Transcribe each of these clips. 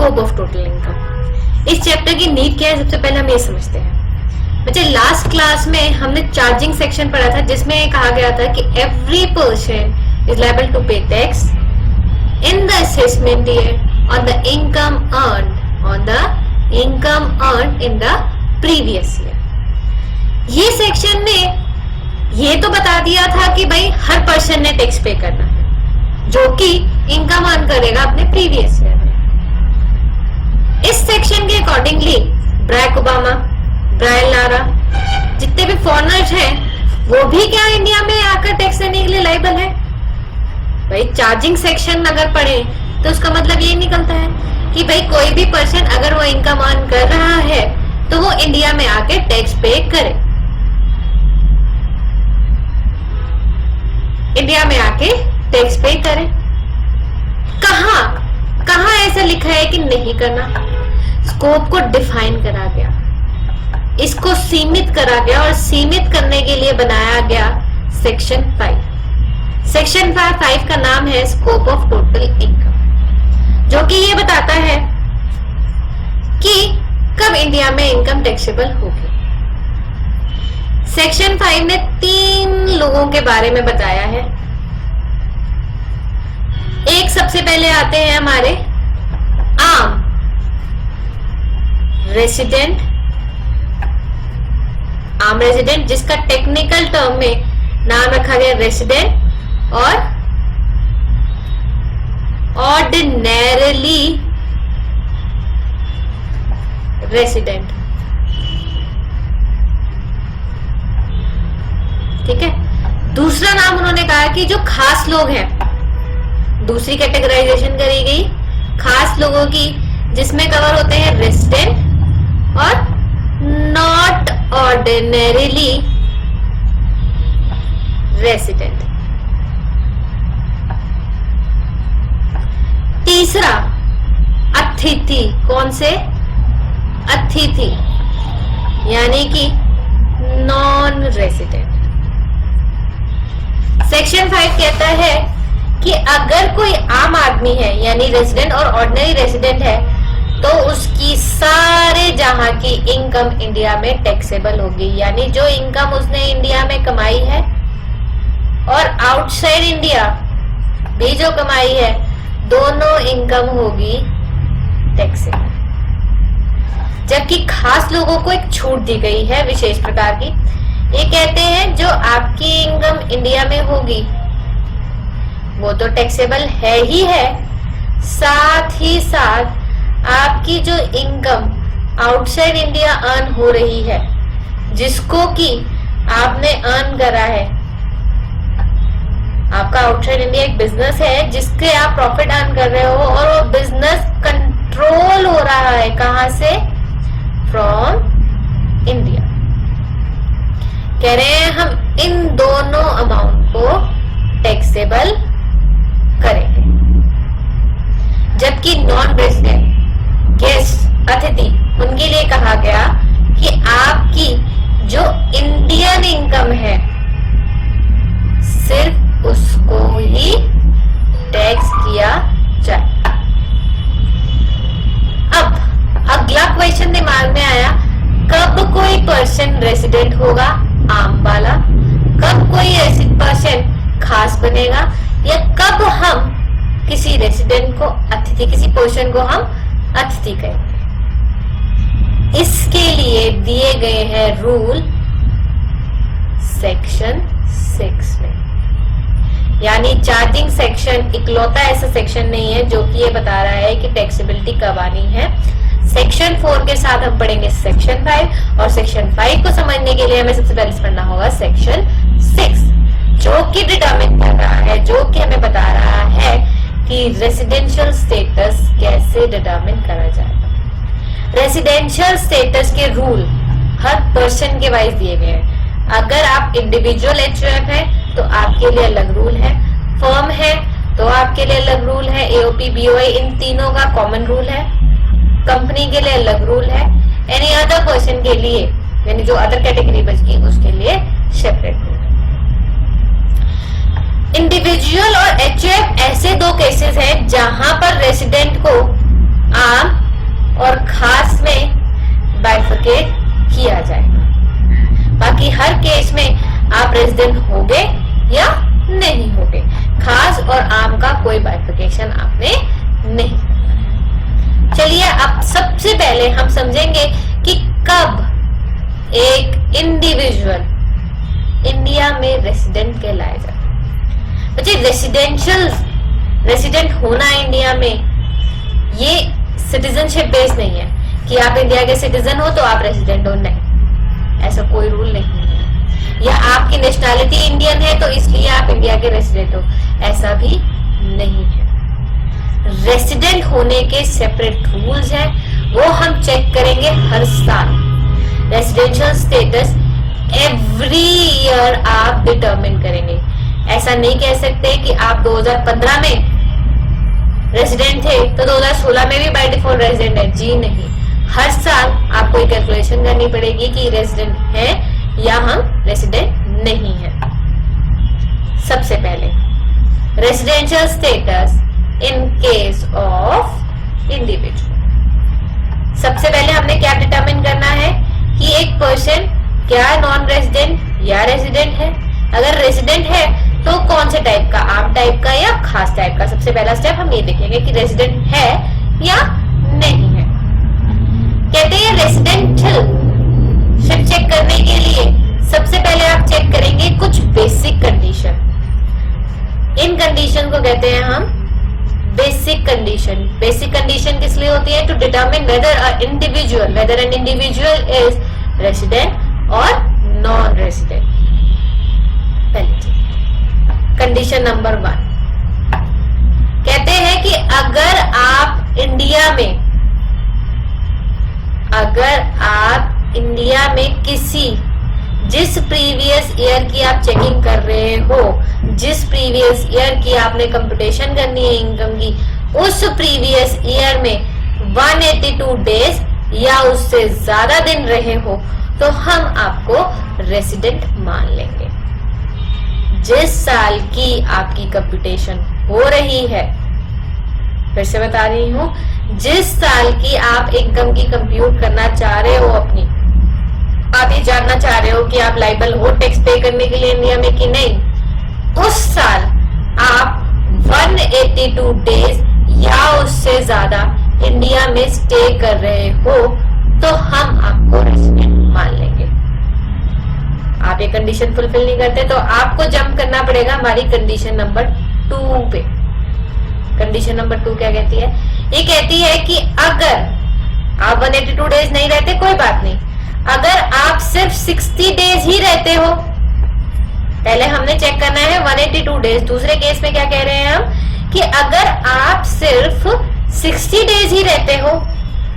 Scope of total income. इस chapter की need क्या है, सबसे पहले हम ये समझते हैं। बच्चे लास्ट क्लास में हमने चार्जिंग सेक्शन पढ़ा था, जिसमें कहा गया था कि every person is liable to pay tax in the assessment year on the income earned in the previous year. ये सेक्शन ने ये तो बता दिया था कि भाई हर पर्सन ने टैक्स पे करना है जो कि इनकम अर्न करेगा अपने प्रीवियस ईयर में। इस सेक्शन के accordingly Barack Obama, Brian Lara, जितने भी फॉरेनर्स हैं वो भी क्या इंडिया में आकर टैक्स देने के लिए लायबल है। भाई चार्जिंग सेक्शन अगर पढ़े तो उसका मतलब ये निकलता है कि भाई कोई भी पर्सन अगर वो इनकम अर्न कर रहा है तो वो इंडिया में आके टैक्स पे करे, इंडिया में आके टैक्स पे करे। कहां ऐसा लिखा है कि नहीं करना? स्कोप को डिफाइन करा गया, इसको सीमित करा गया और सीमित करने के लिए बनाया गया सेक्शन 5। सेक्शन 5 का नाम है स्कोप ऑफ टोटल इनकम, जो कि ये बताता है कि कब इंडिया में इनकम टैक्सेबल होगी। सेक्शन 5 ने 3 लोगों के बारे में बताया है। एक सबसे पहले आते हैं हमारे आम रेसिडेंट, आम रेसिडेंट जिसका टेक्निकल टर्म में नाम रखा गया रेसिडेंट, और ऑर्डिनरीली रेसिडेंट। ठीक है। दूसरा नाम उन्होंने कहा कि जो खास लोग हैं, दूसरी कैटेगराइजेशन करी गई खास लोगों की, जिसमें कवर होते हैं रेसिडेंट और नॉट ऑर्डिनरीली रेसिडेंट। तीसरा अतिथि। कौन से? अतिथि यानी कि नॉन रेसिडेंट। सेक्शन 5 कहता है कि अगर कोई आम आदमी है यानी रेसिडेंट और ऑर्डिनरी रेसिडेंट है तो उसकी सारे जहां की इनकम इंडिया में टैक्सेबल होगी, यानी जो इनकम उसने इंडिया में कमाई है और आउटसाइड इंडिया भी जो कमाई है, दोनों इनकम होगी टैक्सेबल। जबकि खास लोगों को एक छूट दी गई है विशेष प्रकार की। ये कहते हैं जो आपकी इनकम इंडिया में होगी वो तो टैक्सेबल है ही है, साथ ही साथ आपकी जो इनकम आउटसाइड इंडिया अर्न हो रही है, जिसको कि आपने अर्न करा है, आपका आउटसाइड इंडिया एक बिजनेस है जिसके आप प्रॉफिट अर्न कर रहे हो और वो बिजनेस कंट्रोल हो रहा है कहां से? From India. कह रहे हैं हम इन दोनों अमाउंट को टैक्सेबल करेंगे। जबकि नॉन रेजिडेंट, गेस्ट, अतिथि, उनके लिए कहा गया कि आपकी जो इंडियन इनकम है सिर्फ उसको ही टैक्स किया जाए। अब अगला क्वेश्चन दिमाग में आया, कब कोई पर्सन रेसिडेंट होगा आम वाला, कब कोई पर्सन खास बनेगा, या कब हम किसी रेसिडेंट को अतिथि, किसी पर्सन को हम अतिथि कहेंगे। इसके लिए दिए गए हैं रूल सेक्शन 6 में। यानी चार्जिंग सेक्शन इकलौता ऐसा सेक्शन नहीं है जो कि ये बता रहा है कि टैक्सेबिलिटी कब आनी है। सेक्शन 4 के साथ हम पढ़ेंगे सेक्शन 5, और सेक्शन 5 को समझने के लिए हमें सबसे पहले पढ़ना होगा सेक्शन 6, जो कि डिटरमिन कर रहा है, जो कि हमें बता रहा है कि रेसिडेंशियल स्टेटस कैसे डिटरमिन करा जाएगा। रेसिडेंशियल स्टेटस के रूल हर पर्सन के वाइज दिए गए हैं। अगर आप इंडिविजुअल एचयूएफ है तो आपके लिए अलग रूल है, फर्म है तो आपके लिए अलग रूल है, एओपी, बीओआई, इन तीनों का कॉमन रूल है, कंपनी के लिए अलग रूल है, एनी अदर पर्सन के लिए यानी जो अदर कैटेगरी बचगी उसके लिए सेपरेट रूल है। इंडिविजुअल और एचयूएफ ऐसे दो केसेस हैं जहां पर रेसिडेंट को आम रेजिडेंट होगे या नहीं होगे। खास और आम का कोई बाइफिकेशन आपने नहीं। चलिए अब सबसे पहले हम समझेंगे कि कब एक इंडिविजुअल इंडिया में रेसिडेंट कहलाएगा। बच्चे रेसिडेंट होना इंडिया में ये सिटीजनशिप बेस्ड नहीं है कि आप इंडिया के सिटीजन हो तो आप रेसिडेंट हो, नहीं, ऐसा कोई रूल नहीं है। या आपकी नेशनैलिटी इंडियन है तो इसलिए आप इंडिया के रेसिडेंट हो, ऐसा भी नहीं है। रेसिडेंट होने के सेपरेट रूल्स हैं, वो हम चेक करेंगे हर साल। रेसिडेंशियल स्टेटस एवरी ईयर आप डिटरमिन करेंगे। ऐसा नहीं कह सकते कि आप 2015 में रेसिडेंट थे तो 2016 में भी बाय डिफॉल्ट रेसिडेंट है, जी नहीं। हर साल आपको एक कैलकुलेशन करनी पड़ेगी कि रेसिडेंट है या हम रेसिडेंट नहीं है। सबसे पहले residential status in case of individual. सबसे पहले हमने क्या डिटरमिन करना है कि एक पर्सन क्या नॉन रेसिडेंट या रेसिडेंट है। अगर रेसिडेंट है तो कौन से टाइप का, आम टाइप का या खास टाइप का। सबसे पहला स्टेप हम ये देखेंगे कि रेसिडेंट है या नहीं है। कहते हैं रेसिडेंशियल शिप चेक करने के लिए सबसे पहले आप चेक करेंगे कुछ बेसिक कंडीशन। इन कंडीशन को कहते हैं हम बेसिक कंडीशन। बेसिक कंडीशन किस लिए होती है? To determine whether an individual is resident और नॉन रेसिडेंट। कंडीशन नंबर 1 कहते हैं कि अगर आप इंडिया में किसी जिस प्रीवियस ईयर की आप चेकिंग कर रहे हो, जिस प्रीवियस ईयर की आपने कंप्यूटेशन करनी है इनकम की, उस प्रीवियस ईयर में 182 डेज या उससे ज्यादा दिन रहे हो तो हम आपको रेसिडेंट मान लेंगे। जिस साल की आपकी कंप्यूटेशन हो रही है, फिर से बता रही हूं, जिस साल की आप इनकम की कंप्यूट करना चाह रहे हो अपनी, आप ये जानना चाह रहे हो कि आप लायबल हो टैक्स पे करने के लिए इंडिया में कि नहीं, उस साल आप 182 डेज या उससे ज्यादा इंडिया में स्टे कर रहे हो तो हम आपको रेसिडेंट मान लेंगे। आप ये कंडीशन फुलफिल नहीं करते तो आपको जंप करना पड़ेगा हमारी कंडीशन नंबर 2 पे। कंडीशन नंबर 2 क्या कहती है? ये कहती है कि अगर आप 182 डेज नहीं रहते कोई बात नहीं, अगर आप सिर्फ 60 डेज ही रहते हो, पहले हमने चेक करना है 182 डेज। दूसरे केस में क्या कह रहे हैं हम कि अगर आप सिर्फ 60 डेज ही रहते हो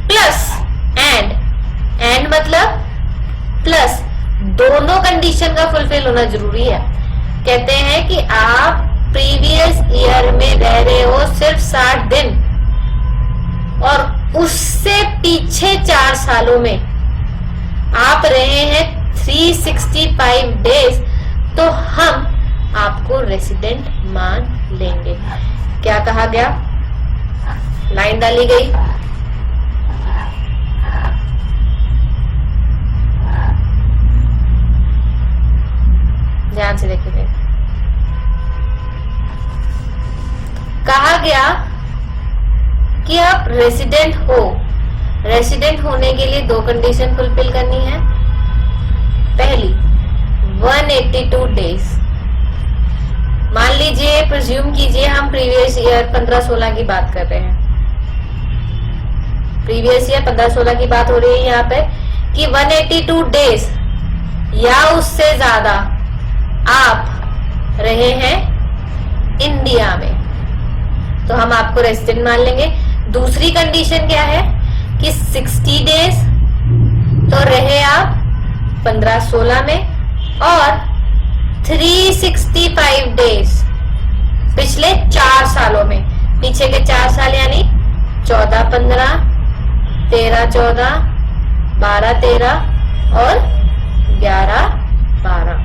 प्लस एंड मतलब प्लस, दोनों कंडीशन का फुलफिल होना जरूरी है। कहते हैं कि आप प्रीवियस ईयर में रह रहे हो सिर्फ 60 दिन और उससे पीछे 4 सालों में आप रहे हैं 365 डेज तो हम आपको रेसिडेंट मान लेंगे। क्या कहा गया? लाइन डाली गई, ध्यान से देखिए। कहा गया कि आप रेसिडेंट हो, रेसिडेंट होने के लिए 2 कंडीशन फुलफिल करनी है। पहली 182 डेज, मान लीजिए, प्रिज्यूम कीजिए हम प्रीवियस ईयर 15-16 की बात कर रहे हैं, प्रीवियस ईयर 15-16 की बात हो रही है यहाँ पे कि 182 डेज या उससे ज्यादा आप रहे हैं इंडिया में तो हम आपको रेसिडेंट मान लेंगे। दूसरी कंडीशन क्या है कि 60 डेज तो रहे आप 15-16 में और 365 डेज पिछले 4 सालों में, पीछे के 4 साल यानी 14-15, 13-14, 12-13 और 11-12।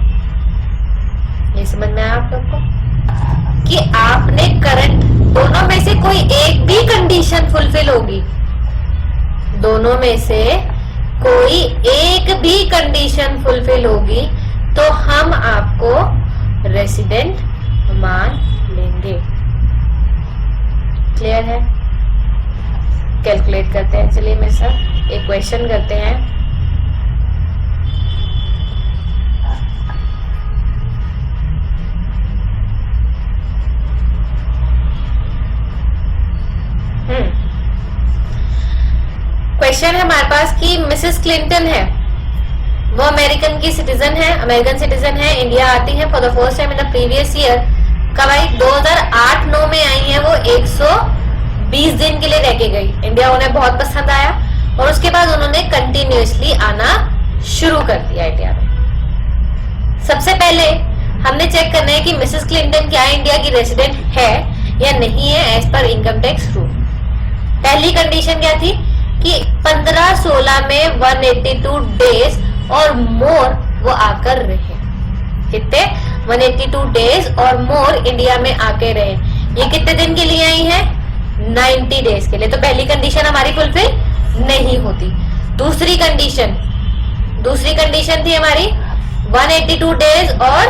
ये समझ में आया आप लोग को कि आपने करंट, दोनों में से कोई एक भी कंडीशन फुलफिल होगी, दोनों में से कोई एक भी कंडीशन फुलफिल होगी तो हम आपको रेसिडेंट मान लेंगे। क्लियर है? कैलकुलेट करते हैं। चलिए मेरे साथ एक क्वेश्चन करते हैं। क्वेश्चन है हमारे पास कि मिसेस क्लिंटन है, वो अमेरिकन की सिटीजन है, अमेरिकन सिटीजन है, इंडिया आती है for the first time in the previous year. कब आई? 2008-9 में आई है वो। 120 दिन के लिए रह के गई। इंडिया उन्हें बहुत पसंद आया और उसके बाद उन्होंने कंटिन्यूअसली आना शुरू कर दिया इंडिया में। सबसे पहले हमने चेक करना है कि मिसेस क्लिंटन क्या इंडिया की रेसिडेंट है या नहीं है as per income tax rule. पहली कंडीशन क्या थी कि 15-16 में 182 डेज और मोर वो आकर रहे। कितने? 182 डेज और मोर इंडिया में आके रहे। ये कितने दिन के लिए आई है? 90 डेज के लिए। तो पहली कंडीशन हमारी फुलफिल नहीं होती। दूसरी कंडीशन थी हमारी 182 डेज और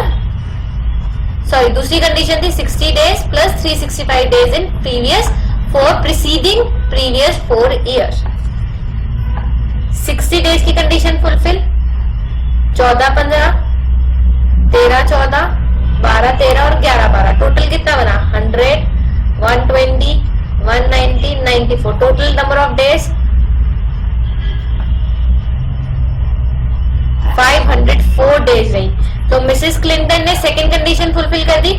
दूसरी कंडीशन थी 60 days plus 365 days in previous previous 4 years. 60 days की कंडीशन फुलफिल, 14-15, 13-14, 12-13 और 11-12, टोटल कितना बना? 100, 120, 190, 94, total number of days 504 days रही। तो मिसेस क्लिंटन ने सेकेंड कंडीशन फुलफिल कर दी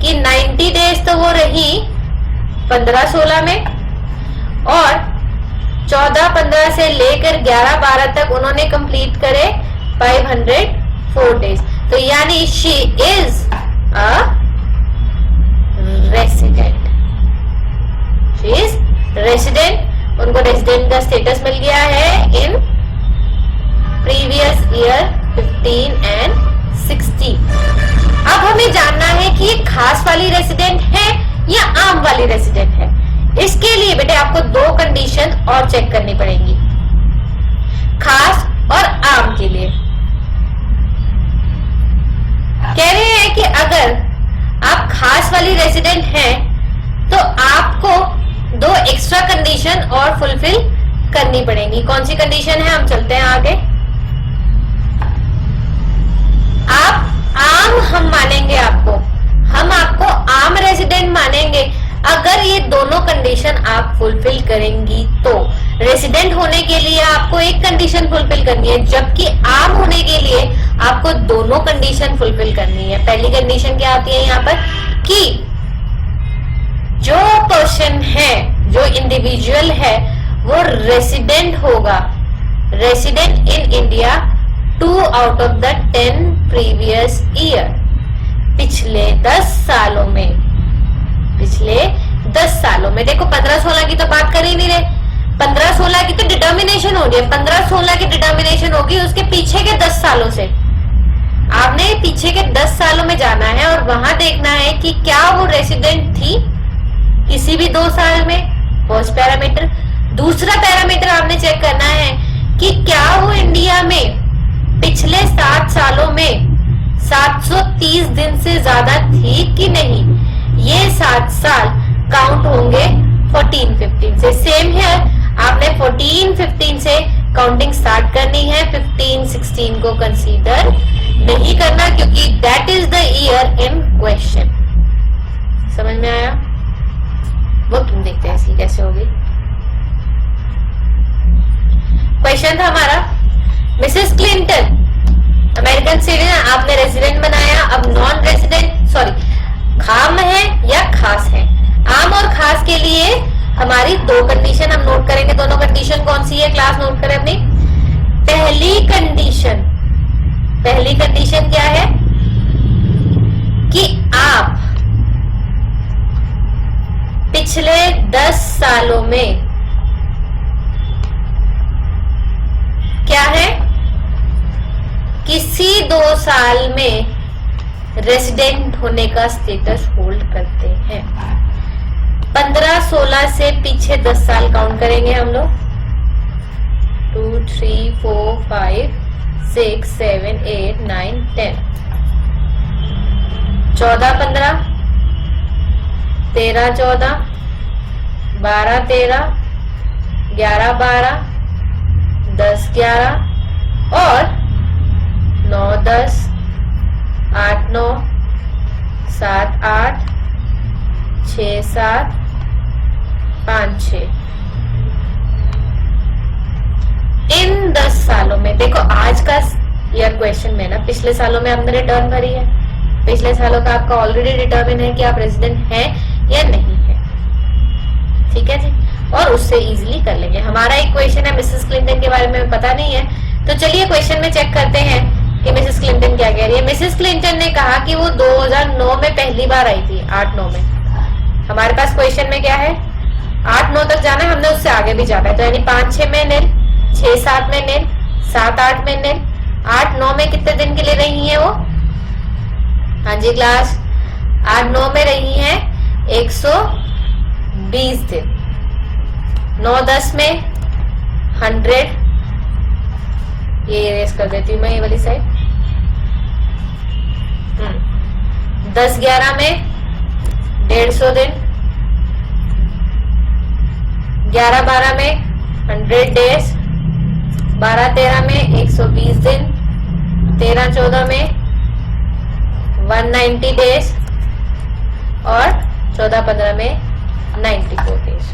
कि 90 डेज तो वो रही 15-16 में और 14-15 से लेकर 11-12 तक उन्होंने कंप्लीट करे 504 डेज। तो यानी she is a resident. She is resident. उनको रेसिडेंट का स्टेटस मिल गया है इन प्रीवियस ईयर 15 एंड 16। अब हमें जानना है कि ये खास वाली रेसिडेंट है या आम वाली रेसिडेंट है। इसके लिए बेटे आपको 2 कंडीशन और चेक करनी पड़ेंगी, खास और आम के लिए। कह रहे हैं कि अगर आप खास वाली रेसिडेंट हैं तो आपको 2 एक्स्ट्रा कंडीशन और फुलफिल करनी पड़ेंगी। कौन सी कंडीशन है? हम चलते हैं आगे। आप आम हम मानेंगे आपको, हम आपको आम रेसिडेंट मानेंगे अगर ये दोनों कंडीशन आप फुलफिल करेंगी। तो रेसिडेंट होने के लिए आपको एक कंडीशन फुलफिल करनी है, जबकि आम होने के लिए आपको दोनों कंडीशन फुलफिल करनी है। पहली कंडीशन क्या आती है यहाँ पर कि जो पर्सन है, जो इंडिविजुअल है, वो रेसिडेंट होगा, resident in India 2 out of the 10 previous year. पिछले 10 सालों में देखो 15-16 की तो बात कर ही नहीं रहे। 15-16 की तो डिटर्मिनेशन हो रही है। 15-16 की डिटर्मिनेशन होगी उसके पीछे के 10 सालों से। आपने पीछे के 10 सालों में जाना है और वहां देखना है कि क्या वो रेसिडेंट थी किसी भी 2 साल में। First parameter. दूसरा पैरामीटर आपने चेक करना है कि क्या वो इंडिया में पिछले 7 सालों में 730 दिन से ज्यादा थी कि नहीं। ये 7 साल काउंट होंगे 14-15 से। सेम है, आपने 14-15 से काउंटिंग स्टार्ट करनी है, 15-16 को कंसीडर नहीं करना क्योंकि that is the year in question. समझ में आया? वो तुम देखते हैं इसकी कैसे होगी। क्वेश्चन था हमारा, मिसेस क्लिंटन अमेरिकन सिटीजन, आपने रेसिडेंट बनाया, अब नॉन रेसिडेंट आम है या खास है। आम और खास के लिए हमारी 2 कंडीशन हम नोट करेंगे। दोनों कंडीशन कौन सी है क्लास? नोट करें अपनी। पहली कंडीशन क्या है कि आप पिछले 10 सालों में क्या है, किसी 2 साल में रेसिडेंट होने का स्टेटस होल्ड करते हैं। 15-16 से पीछे 10 साल काउंट करेंगे हम लोग। 2, 3, 4, 5, 6, 7, 8, 9, 10, 14, 15, 13, 14, 12, 13, 11, 12, 10, 11 और 9, 10, 8, 9, 7, 8, 6, 7, 5, 6। इन 10 सालों में देखो, आज का ईयर क्वेश्चन में ना पिछले सालों में हमने रिटर्न भरी है, पिछले सालों का आपका ऑलरेडी डिटर्मिन है कि आप रेजिडेंट हैं या नहीं है। ठीक है जी, और उससे इजीली कर लेंगे। हमारा एक क्वेश्चन है मिसेस क्लिंटन के बारे में पता नहीं है, तो चलिए क्वेश्चन में चेक करते हैं कि मिसेस क्लिंटन क्या कह रही है। मिसेस क्लिंटन ने कहा कि वो 2009 में पहली बार आई थी, 8-9 में। हमारे पास क्वेश्चन में क्या है, 8-9 तक जाना है, हमने उससे आगे भी जाना है, तो यानी 5-6 में नील, 6-7 में नील, 7-8 में नील, 8-9 में कितने दिन के लिए रही है वो? हाँ जी क्लास, 8-9 में रही है 120 दिन। 9-10 में 100, ये इरेज कर देती हूँ मैं ये वाली साइड। 10-11 में 150 दिन, 11-12 में 100 डेज, 12-13 में 120 दिन, 13-14 में 190 डेज और 14-15 में 94 डेज।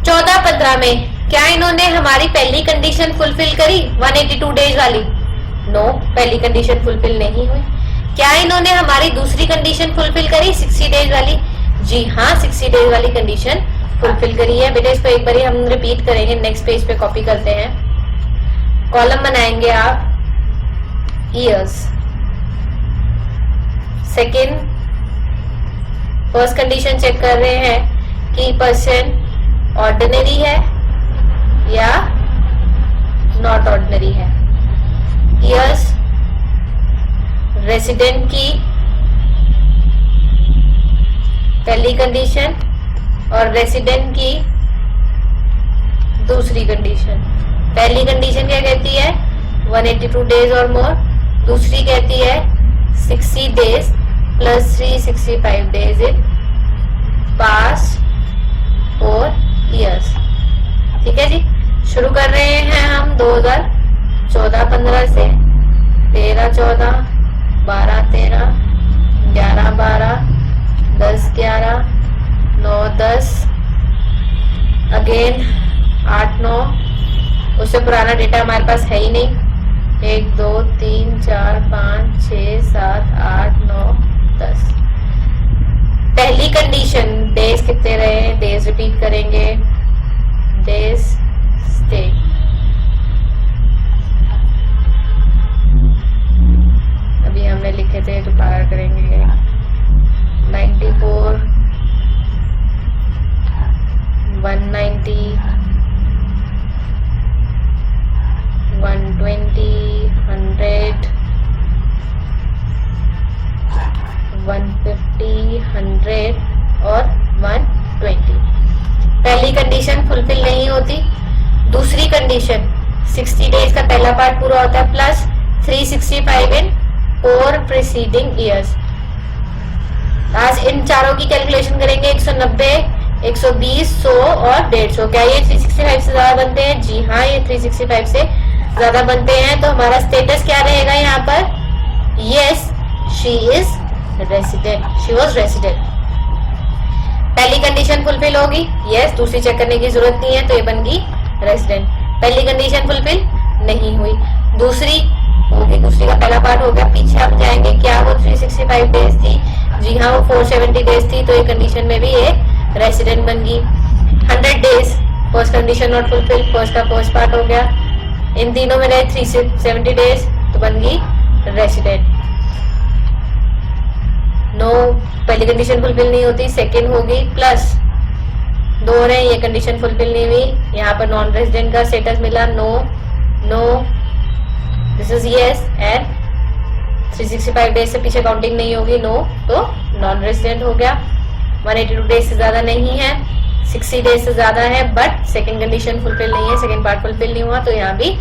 14-15 में क्या इन्होंने हमारी पहली कंडीशन फुलफिल करी 182 डेज वाली? नो, पहली कंडीशन फुलफिल नहीं हुई। क्या इन्होंने हमारी दूसरी कंडीशन फुलफिल करी 60 डेज वाली? जी हाँ, 60 डेज वाली कंडीशन फुलफिल करी है। बेटा इसको एक बार हम रिपीट करेंगे, नेक्स्ट पेज पे कॉपी करते हैं, कॉलम बनाएंगे आप years. Second, first condition check कर रहे हैं कि पर्सन ऑर्डिनरी है या नॉट ऑर्डिनरी है। ईयर्स, रेसिडेंट की पहली कंडीशन और रेसिडेंट की दूसरी कंडीशन। पहली कंडीशन क्या कहती है? 182 डेज और मोर। दूसरी कहती है 60 days plus 365 days in past 4 years। ठीक है जी, शुरू कर रहे हैं हम 2014-15 से। 13-14, 12-13, 11-12, 10-11, 9-10, अगेन 8-9। उससे पुराना डेटा हमारे पास है ही नहीं। 1, 2, 3, 4, 5, 6, 7, 8, 9, 10। पहली कंडीशन डेज कितने रहे? डेज रिपीट करेंगे, डेज स्टे। अभी हमने लिखे थे, दोबारा करेंगे। 94, 190, 120, 100, 150, 100 और 120। पहली कंडीशन फुलफिल नहीं होती। दूसरी कंडीशन 60 डेज का पहला पार्ट पूरा होता है प्लस 365 इन 4 प्रीसीडिंग ईयर्स। आज इन चारों की कैलकुलेशन करेंगे। 190, 120, 100 और 150। क्या ये 365 से ज्यादा बनते हैं? जी हाँ, ये 365 से ज्यादा बनते हैं। तो हमारा स्टेटस क्या रहेगा यहाँ पर? Yes, she is resident, she was resident. पहली कंडीशन फुलफिल होगी, यस। दूसरी चेक करने की जरूरत नहीं है, तो ये बन गई रेसिडेंट। पहली कंडीशन फुलफिल नहीं हुई, दूसरी होगी। दूसरी का पहला पार्ट हो गया। पीछे हम जाएंगे, क्या वो 365 डेज थी? जी हाँ, वो 470 डेज थी, तो ये कंडीशन में भी ये रेसिडेंट बन गई। 100 days, first condition not fulfil, first का फर्स्ट पार्ट हो गया। इन तीनों में रहे 370 डेज, तो बन गई रेसिडेंट। नो, पहली कंडीशन फुलफिल नहीं होती, सेकंड होगी प्लस 2 रहे, ये कंडीशन फुलफिल नहीं हुई। यहाँ पर नॉन रेजिडेंट का स्टेटस मिला, no no, this is yes. And 365 days से पीछे काउंटिंग नहीं होगी, नो, तो नॉन रेजिडेंट हो गया। 182 डेज से ज्यादा नहीं है, 60 डेज से ज्यादा है, बट सेकंड कंडीशन फुलफिल नहीं है, सेकंड पार्ट फुलफिल नहीं हुआ, तो यहाँ भी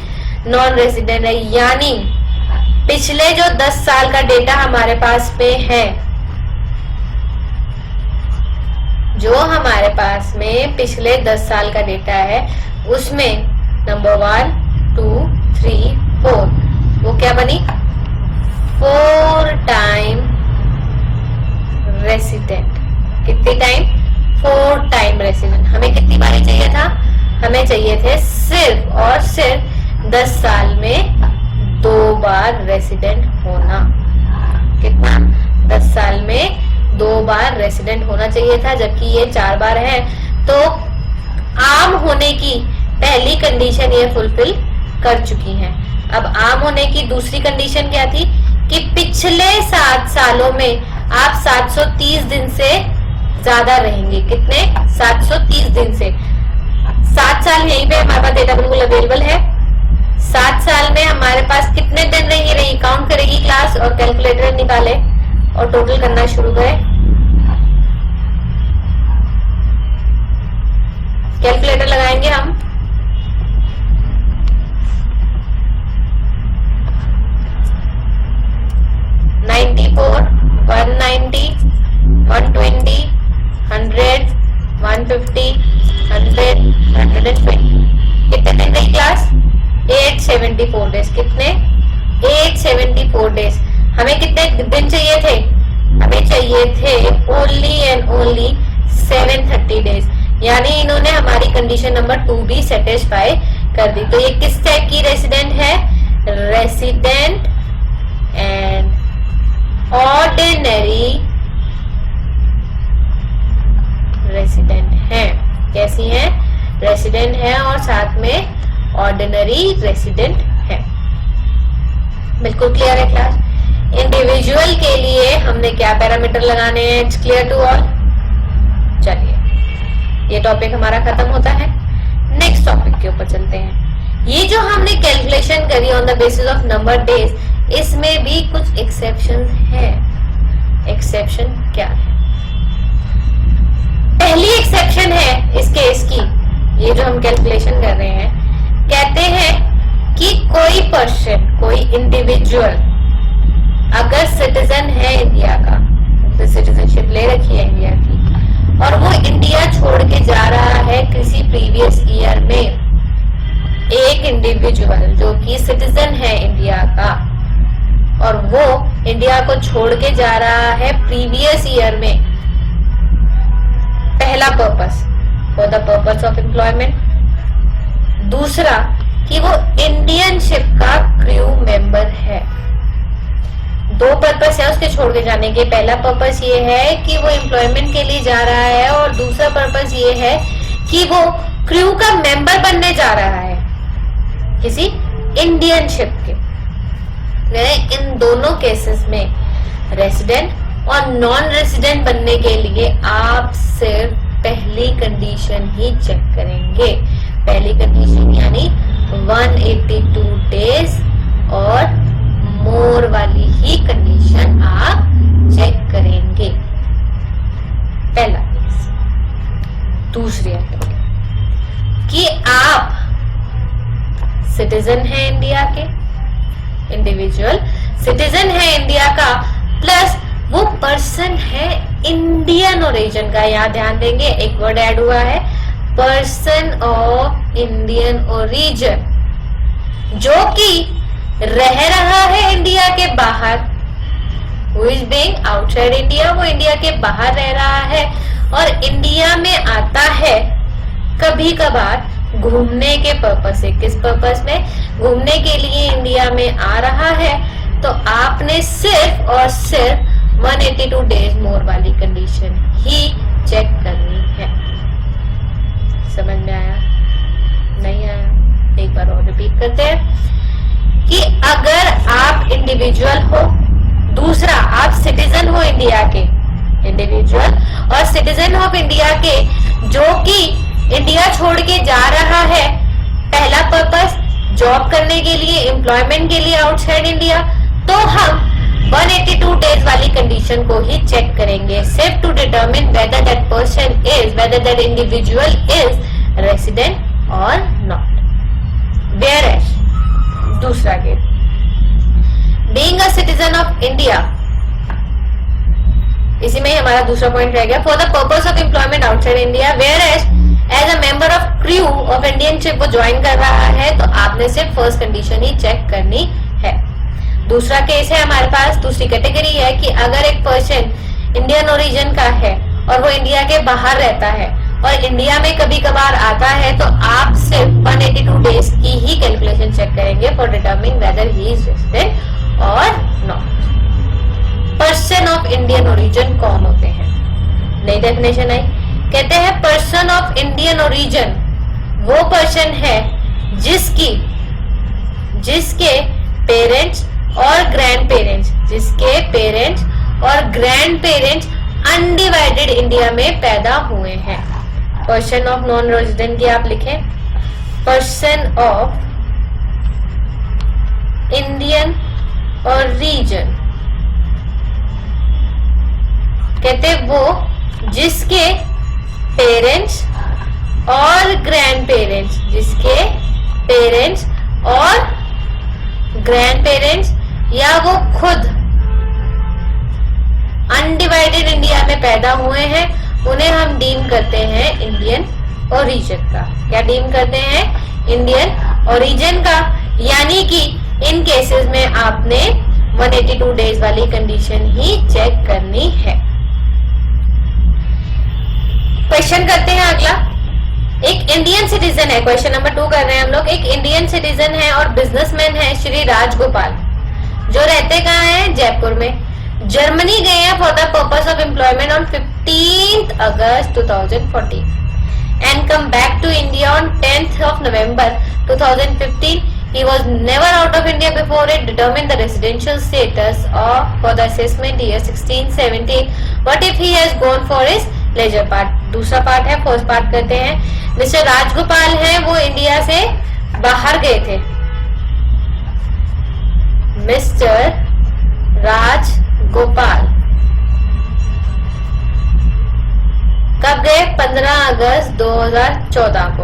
नॉन रेजिडेंट है। यानी पिछले जो 10 साल का डेटा हमारे पास में है, जो हमारे पास में पिछले 10 साल का डेटा है, उसमें नंबर 1, 2, 3, 4 वो क्या बनी? 4 टाइम रेसिडेंट। कितनी टाइम? 4 time resident. हमें कितनी बार चाहिए था? हमें चाहिए थे सिर्फ और सिर्फ 10 साल में 2 बार रेसिडेंट होना। कितना? 10 साल में 2 बार रेसिडेंट होना चाहिए था, जबकि ये 4 बार है। तो आम होने की पहली कंडीशन ये फुलफिल कर चुकी हैं। अब आम होने की दूसरी कंडीशन क्या थी कि पिछले 7 सालों में आप 730 दिन से ज्यादा रहेंगे। कितने? 730 दिन से। 7 साल यहीं पे हमारे पास डेटा बिल्कुल अवेलेबल है। 7 साल में हमारे पास कितने दिन रही? काउंट करेगी क्लास और कैलकुलेटर निकाले और टोटल करना शुरू करें। कैलकुलेटर लगाएंगे हम। $94, $190, $120, $100, $150, $100, $120। कितने दिन रही क्लास? 874 डेज। कितने? 874 डेज। हमें कितने दिन चाहिए थे? हमें चाहिए थे ओनली एंड ओनली 730 डेज। यानी इन्होंने हमारी कंडीशन नंबर 2 भी सेटिस्फाई कर दी। तो ये किस टाइप की रेसिडेंट है? रेसिडेंट एंड ऑर्डिनरी रेसिडेंट है। कैसी है? रेसिडेंट है और साथ में ऑर्डिनरी रेसिडेंट है। बिल्कुल क्लियर है क्लास? इंडिविजुअल के लिए हमने क्या पैरामीटर लगाने हैं? It's clear to all? चलिए, ये टॉपिक हमारा खत्म होता है। नेक्स्ट टॉपिक के ऊपर चलते हैं। ये जो हमने कैलकुलेशन करी on the basis of number days, इसमें भी कुछ एक्सेप्शन है। एक्सेप्शन क्या है? पहली एक्सेप्शन है इस केस की, ये जो हम कैलकुलेशन कर रहे हैं, कहते हैं कि कोई पर्सन, कोई इंडिविजुअल अगर सिटीजन है इंडिया का, तो सिटीजनशिप ले रखी है इंडिया की, और वो इंडिया छोड़ के जा रहा है किसी प्रीवियस ईयर में, एक इंडिविजुअल जो कि सिटीजन है इंडिया का और वो इंडिया को छोड़ के जा रहा है प्रीवियस ईयर में, पहला purpose for the purpose of employment, दूसरा कि वो इंडियन शिप का क्रू मेंबर है। 2 पर्पस है उसके छोड़ के जाने के। पहला पर्पस ये है कि वो एम्प्लॉयमेंट के लिए जा रहा है और दूसरा पर्पस ये है कि वो क्रू का मेंबर बनने जा रहा है किसी इंडियन शिप के। इन दोनों केसेस में रेसिडेंट और नॉन रेसिडेंट बनने के लिए आप सिर्फ पहली कंडीशन ही चेक करेंगे। पहली कंडीशन यानी 182 डेज और मोर वाली ही कंडीशन आप चेक करेंगे। पहला केस। दूसरी कि आप सिटीजन है इंडिया के, इंडिविजुअल सिटीजन है इंडिया का, प्लस वो पर्सन है इंडियन ओरिजिन का। यहाँ ध्यान देंगे एक वर्ड ऐड हुआ है, पर्सन ऑफ इंडियन ओरिजिन, जो कि रह रहा है इंडिया के बाहर, who is being outside India, वो इंडिया के बाहर रह रहा है और इंडिया में आता है कभी कभार घूमने के पर्पस से। किस पर्पस में? घूमने के लिए इंडिया में आ रहा है, तो आपने सिर्फ और सिर्फ 182 डेज मोर वाली कंडीशन ही चेक करनी है। समझ में आया? नहीं आया? एक बार और रिपीट करते हैं कि अगर आप इंडिविजुअल हो, दूसरा आप सिटीजन हो इंडिया के, इंडिविजुअल और सिटीजन ऑफ इंडिया के, जो कि इंडिया छोड़ के जा रहा है, पहला पर्पस जॉब करने के लिए, एम्प्लॉयमेंट के लिए आउटसाइड इंडिया, तो हम 182 डेज वाली कंडीशन को ही चेक करेंगे, सिर्फ to determine whether that person is, whether that individual is resident और नॉट। वेयर एज दूसरा case, being a citizen of India, इसी में हमारा दूसरा पॉइंट रह गया, for the purpose of employment outside India, where as a member of crew of Indian ship वो join कर रहा है, तो आपने सिर्फ फर्स्ट कंडीशन ही चेक करनी है। दूसरा केस है हमारे पास, दूसरी कैटेगरी है कि अगर एक पर्सन इंडियन ओरिजिन का है और वो इंडिया के बाहर रहता है और इंडिया में कभी कभार आता है, तो आप सिर्फ 182 डेज की ही कैलकुलेशन चेक करेंगे for determining whether he is resident और नॉट। पर्सन ऑफ इंडियन ओरिजिन कौन होते हैं? नई डेफिनेशन आई, कहते हैं पर्सन ऑफ इंडियन ओरिजिन वो पर्सन है जिसके पेरेंट्स और ग्रैंड पेरेंट्स अनडिवाइडेड इंडिया में पैदा हुए हैं। पर्सन ऑफ नॉन रेजिडेंट की आप लिखें, पर्सन ऑफ इंडियन ओरिजिन कहते वो जिसके पेरेंट्स और ग्रैंड पेरेंट्स या वो खुद अनडिवाइडेड इंडिया में पैदा हुए हैं, उन्हें हम डीम करते हैं इंडियन ओरिजिन का। क्या डीम करते हैं? इंडियन ओरिजिन का। यानी कि इन केसेस में आपने 182 डेज वाली कंडीशन ही चेक करनी है। क्वेश्चन करते हैं अगला। एक इंडियन सिटीजन है, क्वेश्चन नंबर 2 कर रहे हैं हम लोग। एक इंडियन सिटीजन है और बिजनेसमैन है श्री राजगोपाल, जो रहते कहाँ हैं? जयपुर में। जर्मनी गए हैं for the purpose of employment on 15th August 2014 and come back to India on 10th of November 2015. He was never out of India before it determined the residential status for the assessment year 16-17. What if he has gone for his leisure part? दूसरा part है, first part करते हैं। Mister Rajagopal है, वो India से बाहर गए थे। मिस्टर राजगोपाल कब गए? 15 अगस्त 2014 को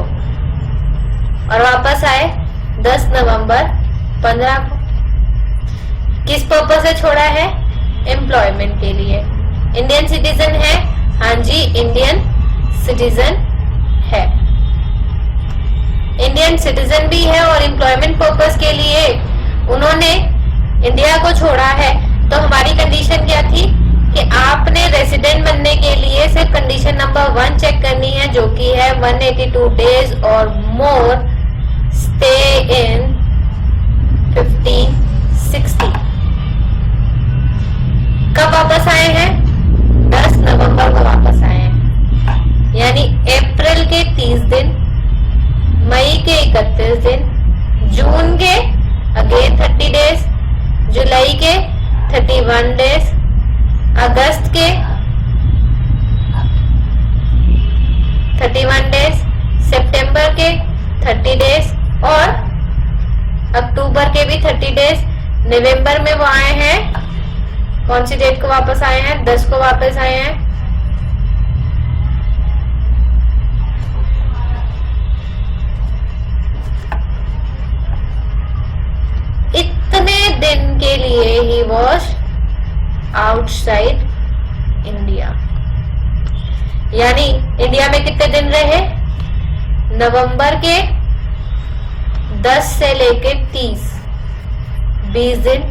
और वापस आए 10 नवंबर 15 को। किस पर्पस से छोड़ा है? एम्प्लॉयमेंट के लिए। इंडियन सिटीजन है? हाँ जी, इंडियन सिटीजन है। इंडियन सिटीजन भी है और एम्प्लॉयमेंट पर्पस के लिए उन्होंने इंडिया को छोड़ा है। तो हमारी कंडीशन क्या थी कि आपने रेसिडेंट बनने के लिए सिर्फ कंडीशन नंबर 1 चेक करनी है, जो कि है 182 डेज और मोर स्टे इन 1560। कब वापस आए हैं? 10 नवंबर को वापस आए हैं। यानी अप्रैल के 30 दिन, मई के 31 दिन, जून के अगेन 30 डेज, जुलाई के 31 डेज, अगस्त के 31 डेज, सितंबर के 30 डेज और अक्टूबर के भी 30 डेज। नवंबर में वो आए हैं, कौन सी डेट को वापस आए हैं? 10 को वापस आए हैं। इतने दिन के लिए ही वॉज आउटसाइड इंडिया। यानी इंडिया में कितने दिन रहे? नवंबर के 10 से लेके 30, 20 दिन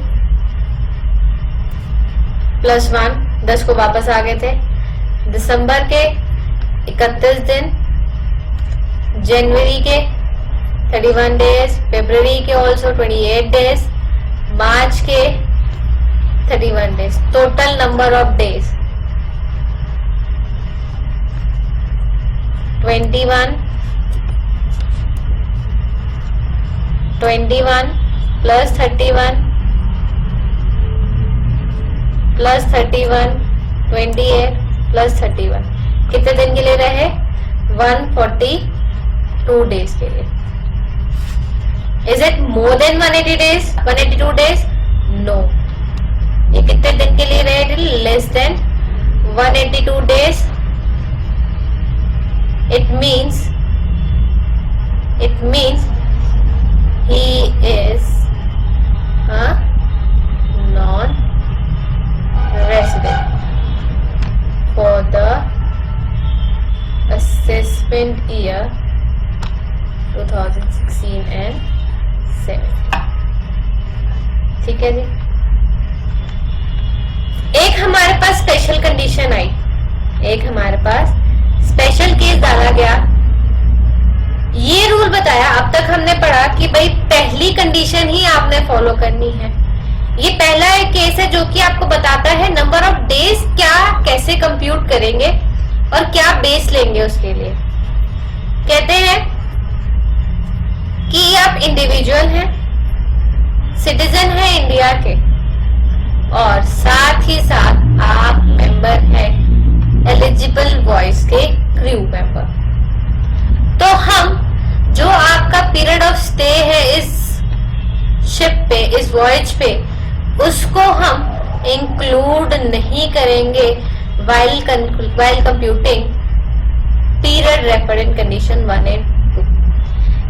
+1, 10 को वापस आ गए थे। दिसंबर के 31 दिन, जनवरी के 31 डेज, फरवरी के ऑल्सो 28 डेज, मार्च के 31 days. Total number of days 21 plus 31 plus 31, 28 plus 31, कितने दिन के लिए रहे? 142 डेज के लिए। Is it more than 180 days? 182 days? No, ये कितने दिन के लिए रहे? Less than 182 days. It means he is a non-resident for the assessment year 2016 and 17. ठीक है जी। एक हमारे पास स्पेशल कंडीशन आई, एक हमारे पास स्पेशल केस डाला गया। ये रूल बताया, अब तक हमने पढ़ा कि भाई पहली कंडीशन ही आपने फॉलो करनी है। ये पहला एक केस है जो कि आपको बताता है नंबर ऑफ डेज क्या कैसे कंप्यूट करेंगे और क्या बेस लेंगे उसके लिए। कहते हैं कि आप इंडिविजुअल हैं, सिटीजन हैं इंडिया के, और साथ ही साथ आप मेंबर हैं एलिजिबल वॉइस के क्रू मेंबर। तो हम जो आपका पीरियड ऑफ स्टे है इस शिप पे, इस वॉयज पे, उसको हम इंक्लूड नहीं करेंगे while computing period referred in condition 1 and 2।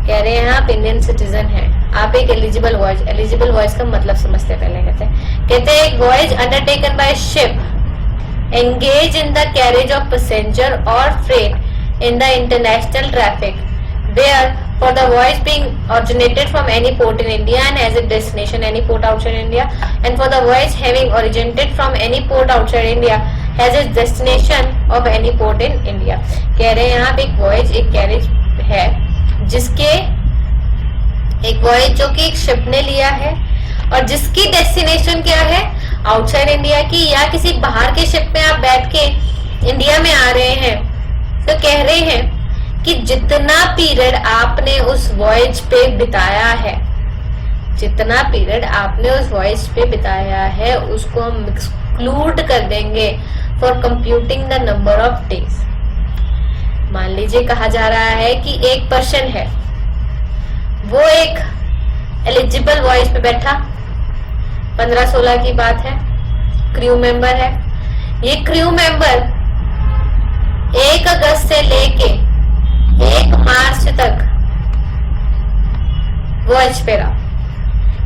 कह रहे हैं आप इंडियन सिटीजन हैं, आप एक एलिजिबल वॉयज, एलिजिबल वॉयज का मतलब समझते हैं पहले। कहते हैं एक voyage undertaken by ship engage in the carriage of passenger or freight in the international traffic where for the voyage being originated from any port in India and has a destination any port outside India, and for the voyage having originated from any port outside India has a destination of any port in India। कह रहे हैं यहाँ पे एक voyage, एक carriage है जिसके, एक voyage जो कि एक शिप ने लिया है और जिसकी डेस्टिनेशन क्या है, आउटसाइड इंडिया की, या किसी बाहर के शिप में आप बैठ के इंडिया में आ रहे हैं। तो कह रहे हैं कि जितना पीरियड आपने उस वॉयज पे बिताया है, जितना पीरियड आपने उस वॉयज पे बिताया है उसको हम एक्सक्लूड कर देंगे for computing the number of days. मान लीजिए कहा जा रहा है कि एक पर्सन है, वो एक एलिजिबल वॉयज पे बैठा, 15-16 की बात है, क्रू मेंबर है। ये क्रू मेंबर 1 अगस्त से लेके 1 मार्च तक वॉयज पे रहा।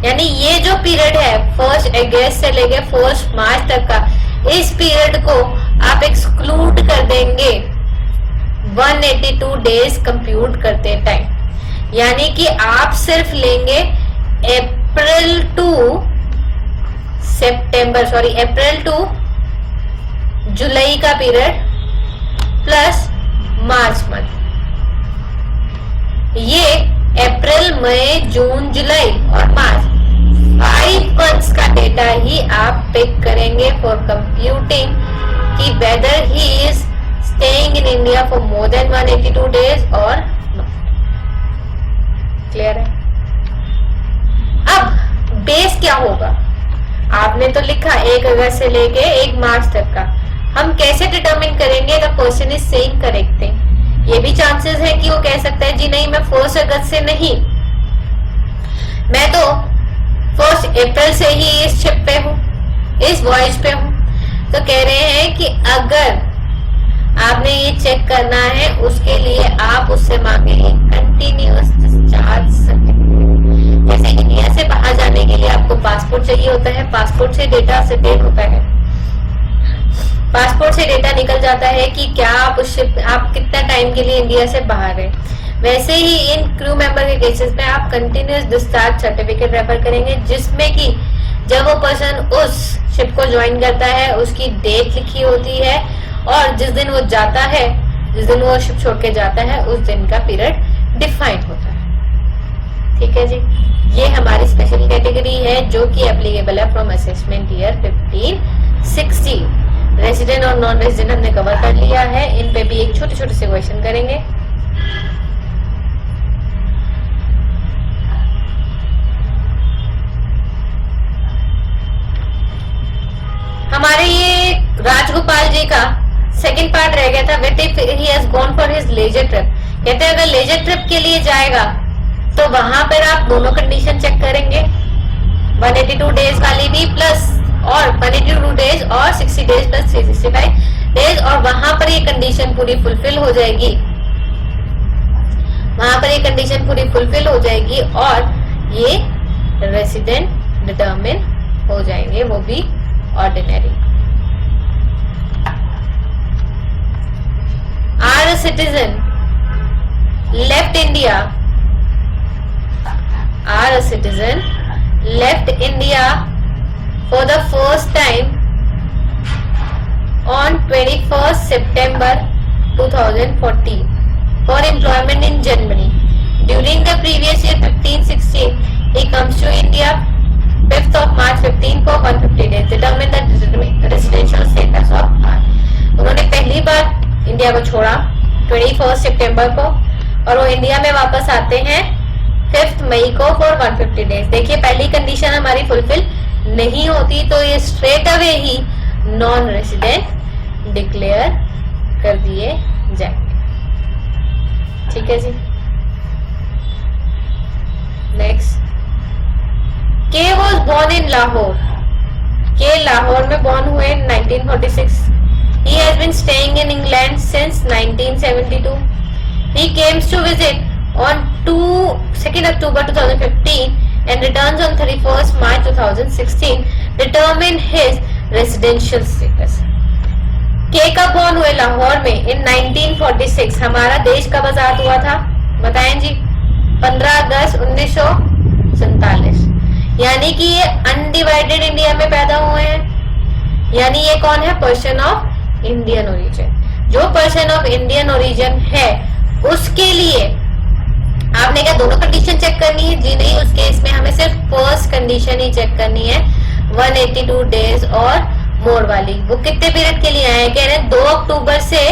यानी ये जो पीरियड है 1 अगस्त से लेके 1 मार्च तक का, इस पीरियड को आप एक्सक्लूड कर देंगे 182 डेज कंप्यूट करते टाइम। यानी कि आप सिर्फ लेंगे अप्रैल टू जुलाई का पीरियड प्लस मार्च मंथ। ये अप्रैल, मई, जून, जुलाई और मार्च 5 मंथ्स का डेटा ही आप पिक करेंगे फॉर कंप्यूटिंग कि weather he is staying in India for more than 182 days और क्लियर है। अब बेस क्या होगा? आपने तो लिखा 1 अगस्त से लेके 1 मार्च तक का। हम कैसे डिटरमिन करेंगे the person is saying correct thing? ये भी चांसेस है कि वो कह सकता है जी नहीं, मैं 1 अगस्त से नहीं, मैं तो 1 अप्रैल से ही इस शिप पे हूँ, इस वॉयज पे हूँ। तो कह रहे हैं कि अगर आपने ये चेक करना है उसके लिए आप उससे मांगेंगे कंटिन्यूअस डिस्चार्ज सर्टिफिकेट। जैसे इंडिया से बाहर जाने के लिए आपको पासपोर्ट चाहिए होता है, पासपोर्ट से डेटा सेपरेट होता है, पासपोर्ट से डेटा निकल जाता है कि क्या आप उस शिप, आप कितना टाइम के लिए इंडिया से बाहर है। वैसे ही इन क्रू मेंबर के केसेस में आप कंटिन्यूअस डिस्चार्ज सर्टिफिकेट रेफर करेंगे, जिसमें कि जब वो पर्सन उस शिप को ज्वाइन करता है उसकी डेट लिखी होती है और जिस दिन वो जाता है, जिस दिन वो शिप छोड़ के जाता है, उस दिन का पीरियड डिफाइंड होता है। ठीक है जी, ये हमारी स्पेशल कैटेगरी है जो कि एप्लीकेबल है फ्रॉम असेसमेंट ईयर 15-16। रेजिडेंट और नॉन रेजिडेंट हमने कवर कर लिया है, इन पे भी एक छोटे छोटे से क्वेश्चन करेंगे। हमारे ये राजगोपाल जी का सेकंड पार्ट रह गया था, what if he has gone for his leisure trip. कहते हैं अगर लेजर ट्रिप के लिए जाएगा तो वहां पर आप दोनों कंडीशन चेक करेंगे, 182 डेज वाली भी प्लस और 182 डेज और 60 डेज प्लस 365 डेज, और वहां पर ये कंडीशन पूरी फुलफिल हो जाएगी, वहां पर ये कंडीशन पूरी फुलफिल हो जाएगी और ये रेसिडेंट डिटरमिन हो जाएंगे, वो भी ordinary. Or a citizen left India, or a citizen left India for the first time on 21st September 2014 for employment in Germany. During the previous year 15-16, he comes to India 5th of March 15 for 150 days. Determine the residential status of R. उन्होंने पहली बार India को छोड़ा 21 सितंबर को और वो India में वापस आते हैं 5 मई को फॉर 150 डेज। देखिए पहली कंडीशन हमारी फुलफिल नहीं होती तो ये स्ट्रेट अवे ही नॉन रेसिडेंट डिक्लेयर कर दिए जाएंगे। ठीक है जी। Next, K was born in Lahore, K Lahore में बोर्न हुए 1946। He has been staying in England since 1972। He comes to visit on 2 October 2015 and returns on 31st March 2016. Determine his residential status. के कब बॉर्न हुए लाहौर में इन 1946। हमारा देश कब आजाद हुआ था बताएं जी? 15 अगस्त 1947। यानी कि ये अनडिवाइडेड इंडिया में पैदा हुए हैं, यानी ये कौन है? Person of Indian origin. जो पर्सन ऑफ इंडियन ओरिजिन है उसके लिए आपने क्या दोनों कंडीशन चेक करनी है? जी नहीं, उस केस में हमें सिर्फ फर्स्ट कंडीशन ही चेक करनी है, 182 डेज और मोर वाली। वो कितने पीरियड के लिए आए हैं? कह रहे हैं 2 अक्टूबर से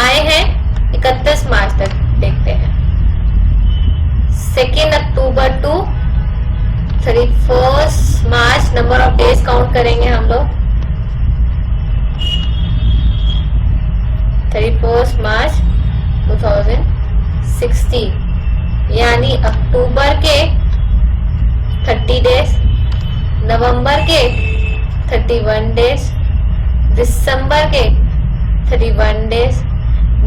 आए हैं 31 मार्च तक। देखते हैं 2 October to 31 March, number of days count करेंगे हम लोग। 31 मार्च 2016, यानी अक्टूबर के 30 डेज, नवंबर के 31 डेज, दिसंबर के 31 डेज,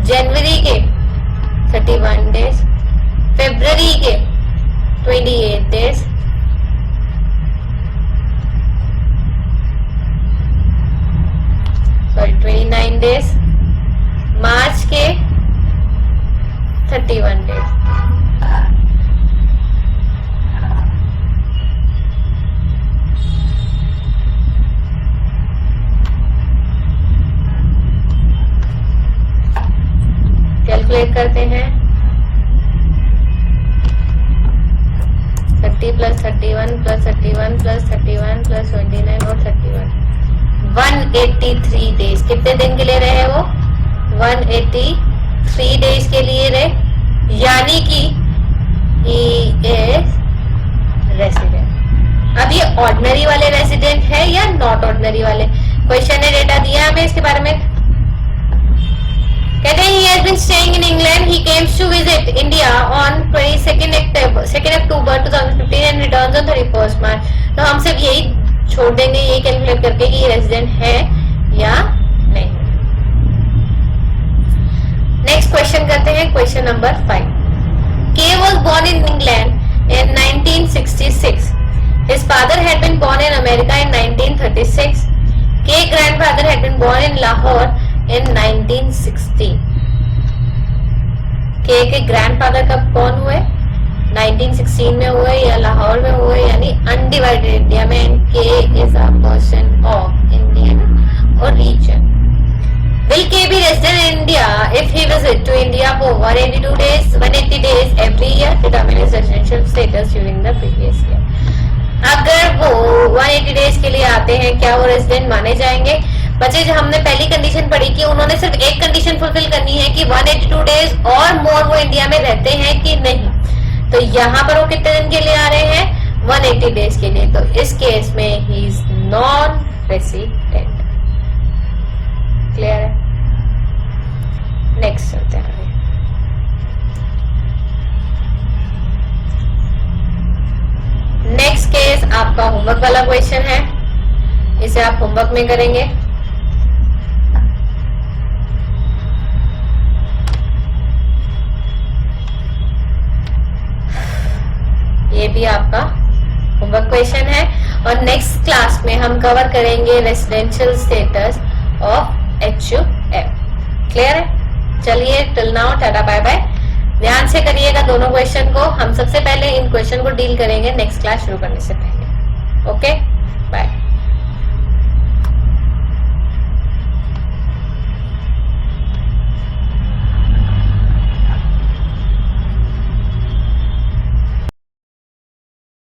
जनवरी के 31 डेज, फरवरी के 28 डेज, सॉरी 29 डेज, मार्च के 31 डेज। कैलकुलेट करते हैं 30 प्लस 31 प्लस 31 प्लस 31 प्लस 29 और 31, 183 डेज। कितने दिन के लिए रहे वो? 183 डेज के लिए रहे, यानी कि ही इज रेसिडेंट। अब ये ऑर्डिनरी वाले रेसिडेंट है या नॉट ऑर्डिनरी वाले? क्वेश्चन ने डेटा दिया हमें इसके बारे में। कहते हैं he has been staying in England. He came to visit India on 2 October 2015 and returns on 31st March. तो हम सिर्फ यही छोड़ देंगे, यही कैलकुलेट करके कि ये रेजिडेंट है या नहीं। नेक्स्ट क्वेश्चन करते हैं, question number 5। K was born in England in 1966. His father had been born in America in 1936. K grandfather had been born in Lahore in 1960. के ग्रैंडफादर कब कौन हुए? 1916 में हुए या लाहौर में हुए, यानी अनडिवाइडेड इंडिया में। And K is a person of Indian origin. Will K be resident in India if he visit to India for 180 days every year? Determine his residential status during the previous year. अगर वो 180 days के लिए आते हैं, क्या वो resident माने जाएंगे? बच्चे जो हमने पहली कंडीशन पढ़ी कि उन्होंने सिर्फ एक कंडीशन फुलफिल करनी है कि 182 डेज और मोर वो इंडिया में रहते हैं कि नहीं। तो यहाँ पर वो कितने दिन के लिए आ रहे हैं? 180 डेज के लिए। तो इस केस में he is non resident. Clear है? नेक्स्ट चलते हैं। नेक्स्ट केस आपका होमवर्क वाला क्वेश्चन है। इसे आप होमवर्क में करेंगे। ये भी आपका होमवर्क क्वेश्चन है। और नेक्स्ट क्लास में हम कवर करेंगे residential status of HUF। Clear है? चलिए till now tata bye bye. ध्यान से करिएगा दोनों क्वेश्चन को। हम सबसे पहले इन क्वेश्चन को डील करेंगे नेक्स्ट क्लास शुरू करने से पहले। Okay bye.